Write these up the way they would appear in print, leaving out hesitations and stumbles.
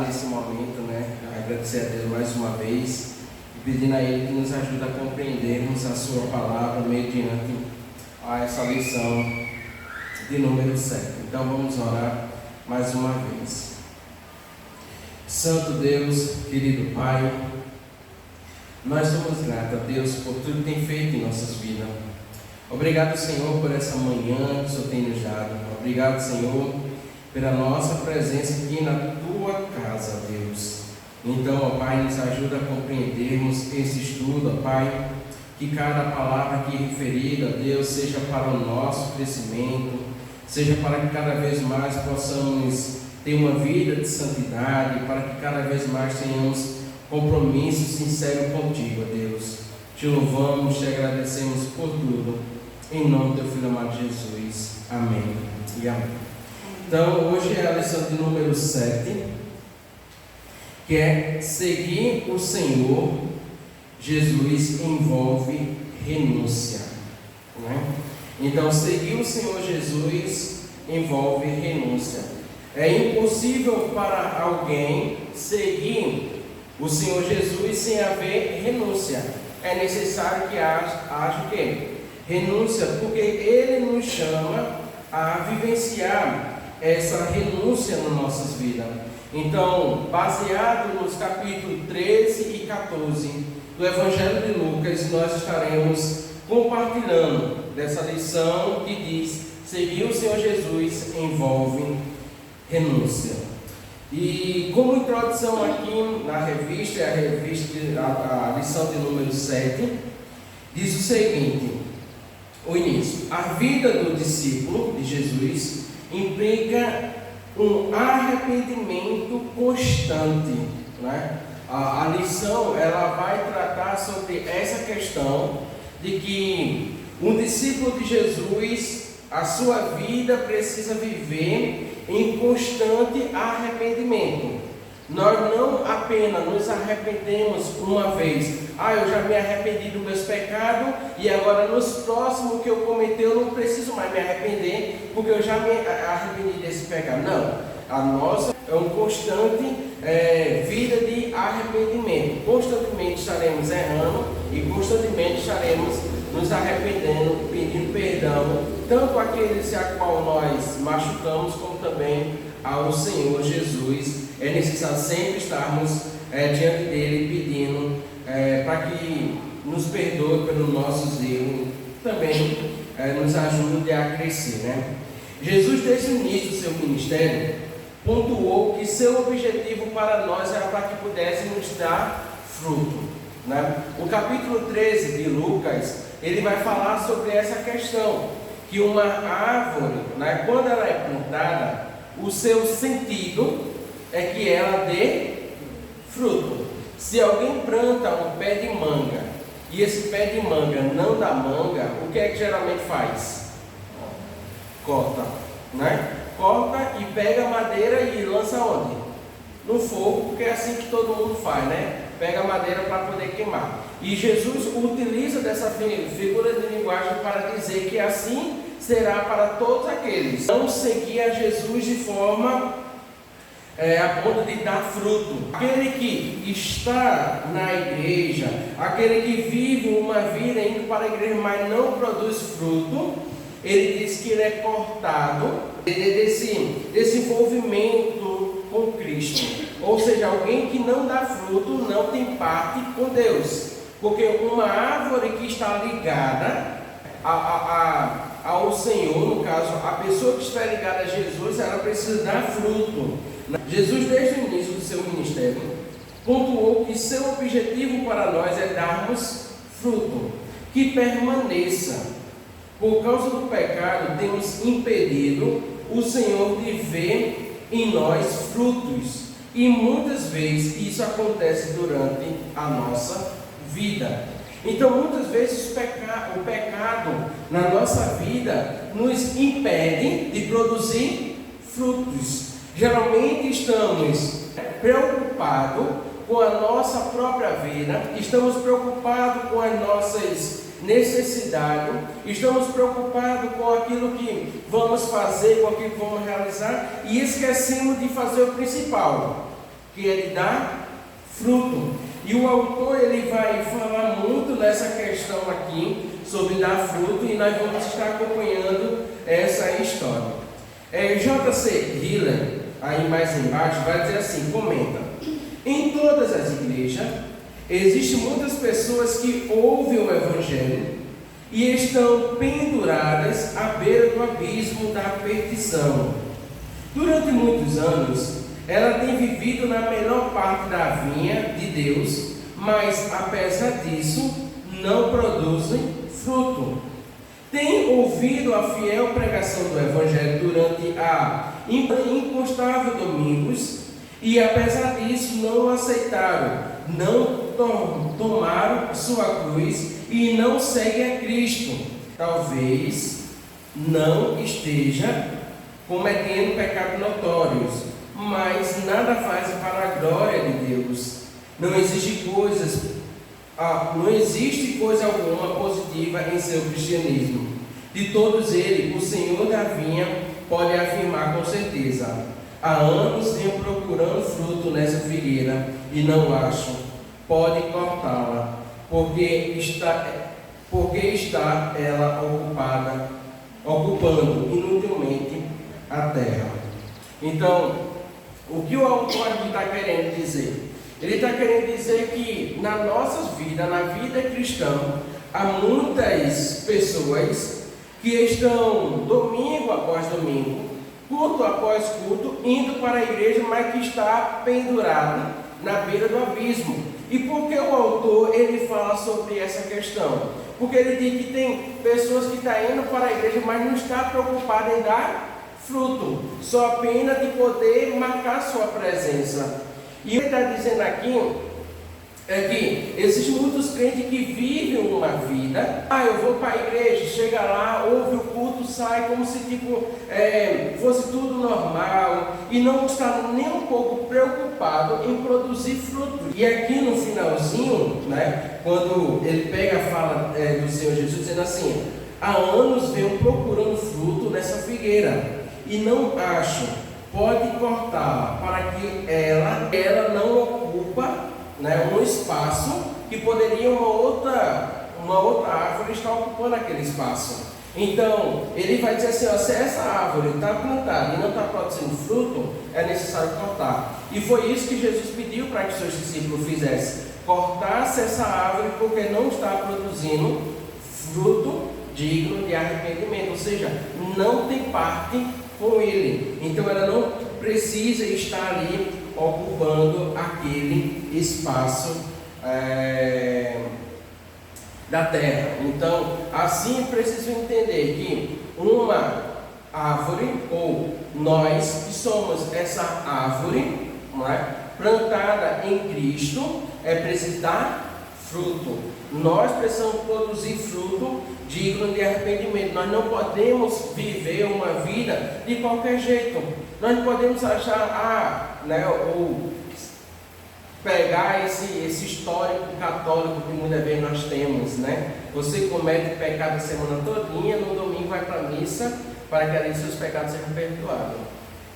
orar nesse momento, né? Agradecer a Deus mais uma vez e pedindo a Ele que nos ajude a compreendermos a Sua palavra mediante a essa lição de número 7. Então vamos orar mais uma vez. Santo Deus, querido Pai, nós somos gratos a Deus por tudo que tem feito em nossas vidas. Obrigado, Senhor, por essa manhã que o Senhor tem nos dado. Obrigado, Senhor, pela nossa presença aqui na Tua casa, Deus. Então, ó Pai, nos ajuda a compreendermos esse estudo, ó Pai, que cada palavra aqui referida, Deus, seja para o nosso crescimento, seja para que cada vez mais possamos ter uma vida de santidade, para que cada vez mais tenhamos compromisso sincero contigo, ó Deus. Te louvamos, te agradecemos por tudo, em nome do Teu Filho amado Jesus. Amém e amém. Então, hoje é a lição de número 7, que é seguir o Senhor Jesus envolve renúncia, né? Então, seguir o Senhor Jesus envolve renúncia. É impossível para alguém seguir o Senhor Jesus sem haver renúncia. É necessário que haja o quê? Renúncia, porque Ele nos chama a vivenciar essa renúncia nas nossas vidas. Então, baseado nos capítulos 13 e 14 do Evangelho de Lucas, nós estaremos compartilhando dessa lição que diz: seguir o Senhor Jesus envolve renúncia. E como introdução aqui na revista, a lição de número 7, diz o seguinte, o início: a vida do discípulo de Jesus implica um arrependimento constante, né? A lição ela vai tratar sobre essa questão de que um discípulo de Jesus, a sua vida precisa viver em constante arrependimento. Nós não apenas nos arrependemos uma vez, eu já me arrependi dos meus pecados e agora nos próximos que eu cometi eu não preciso mais me arrepender porque eu já me arrependi desse pecado. Não, a nossa é um constante vida de arrependimento. Constantemente estaremos errando e constantemente estaremos nos arrependendo, pedindo perdão, tanto àqueles a qual nós machucamos, como também ao Senhor Jesus. É necessário sempre estarmos diante dele pedindo para que nos perdoe pelos nossos erros, também nos ajude a crescer, né? Jesus, desde o início do seu ministério, pontuou que seu objetivo para nós era para que pudéssemos dar fruto, né? O capítulo 13 de Lucas, ele vai falar sobre essa questão, que uma árvore, né, quando ela é plantada, o seu sentido é que ela dê fruto. Se alguém planta um pé de manga e esse pé de manga não dá manga, o que é que geralmente faz? Corta, né? Corta e pega a madeira e lança onde? No fogo, porque é assim que todo mundo faz, né? Pega a madeira para poder queimar. E Jesus utiliza dessa figura de linguagem para dizer que assim será para todos aqueles que não seguir a Jesus de forma a ponto de dar fruto. Aquele que está na igreja, aquele que vive uma vida indo para a igreja, mas não produz fruto, ele diz que ele é cortado desse envolvimento com Cristo. Ou seja, alguém que não dá fruto não tem parte com Deus. Porque uma árvore que está ligada ao Senhor, no caso, a pessoa que está ligada a Jesus, ela precisa dar fruto. Jesus, desde o início do seu ministério, pontuou que seu objetivo para nós é darmos fruto, que permaneça. Por causa do pecado, temos impedido o Senhor de ver em nós frutos. E muitas vezes isso acontece durante a nossa vida. Então, muitas vezes o pecado na nossa vida nos impede de produzir frutos. Geralmente estamos preocupados com a nossa própria vida, estamos preocupados com as nossas necessidades, estamos preocupados com aquilo que vamos fazer, com aquilo que vamos realizar, e esquecemos de fazer o principal, que é de dar fruto. E o autor ele vai falar muito nessa questão aqui sobre dar fruto, e nós vamos estar acompanhando essa história. J.C. Hiller, aí mais embaixo, vai dizer assim, comenta: em todas as igrejas existem muitas pessoas que ouvem o Evangelho e estão penduradas à beira do abismo da perdição. Durante muitos anos, ela tem vivido na melhor parte da vinha de Deus, mas apesar disso, não produzem fruto. Tem ouvido a fiel pregação do Evangelho durante a incontável domingos, e apesar disso não aceitaram, não tomaram sua cruz e não seguem a Cristo. Talvez não esteja cometendo pecados notórios, mas nada fazem para a glória de Deus. Não existe coisa alguma positiva em seu cristianismo. De todos eles, o Senhor da vinha pode afirmar com certeza: há anos venho procurando fruto nessa figueira e não acho. Pode cortá-la, porque está ela ocupando inutilmente a terra. Então, o que o autor aqui está querendo dizer? Ele está querendo dizer que nas nossas vidas, na vida cristã, há muitas pessoas que estão domingo após domingo, culto após culto, indo para a igreja, mas que está pendurado na beira do abismo. E por que o autor ele fala sobre essa questão? Porque ele diz que tem pessoas que estão indo para a igreja, mas não está preocupado em dar fruto, só apenas de poder marcar sua presença. E ele está dizendo aqui que existem muitos crentes que vivem uma vida, eu vou para a igreja, chega lá, ouve o culto, sai como se fosse tudo normal, e não está nem um pouco preocupado em produzir fruto. E aqui no finalzinho, quando ele pega a fala do Senhor Jesus, dizendo assim: há anos venho procurando fruto nessa figueira e não acho, pode cortá-la, para que ela não ocupa um espaço que poderia uma outra árvore estar ocupando aquele espaço. Então, ele vai dizer assim: se essa árvore está plantada e não está produzindo fruto, é necessário cortar. E foi isso que Jesus pediu para que os seus discípulos fizessem: cortasse essa árvore, porque não está produzindo fruto digno de arrependimento, ou seja, não tem parte com ele. Então ela não precisa estar ali ocupando aquele espaço da terra. Então, assim preciso entender que uma árvore, ou nós que somos essa árvore, plantada em Cristo, preciso dar fruto. Nós precisamos produzir fruto digno de arrependimento. Nós não podemos viver uma vida de qualquer jeito. Nós não podemos achar, ou pegar esse histórico católico que muitas vezes nós temos, Você comete pecado a semana todinha, no domingo vai para a missa para que ali seus pecados sejam perdoados.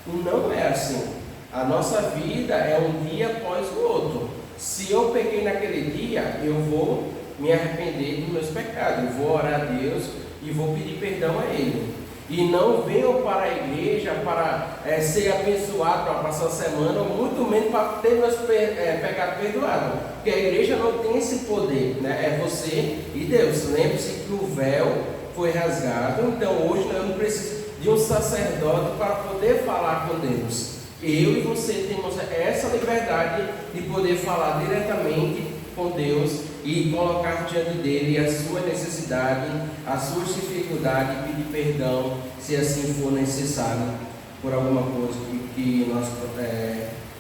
Não é assim. A nossa vida é um dia após o outro. Se eu pequei naquele dia, eu vou me arrepender dos meus pecados, eu vou orar a Deus e vou pedir perdão a Ele. E não venho para a igreja para ser abençoado, para passar a semana, ou muito menos para ter meus pecados perdoados, porque a igreja não tem esse poder, é você e Deus. Lembre-se que o véu foi rasgado, então hoje eu não preciso de um sacerdote para poder falar com Deus. Eu e você temos essa liberdade de poder falar diretamente com Deus e colocar diante dele a sua necessidade, as suas dificuldades, e pedir perdão, se assim for necessário, por alguma coisa que nós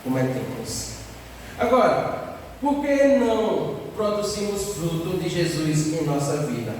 cometemos. Agora, por que não produzimos fruto de Jesus em nossa vida?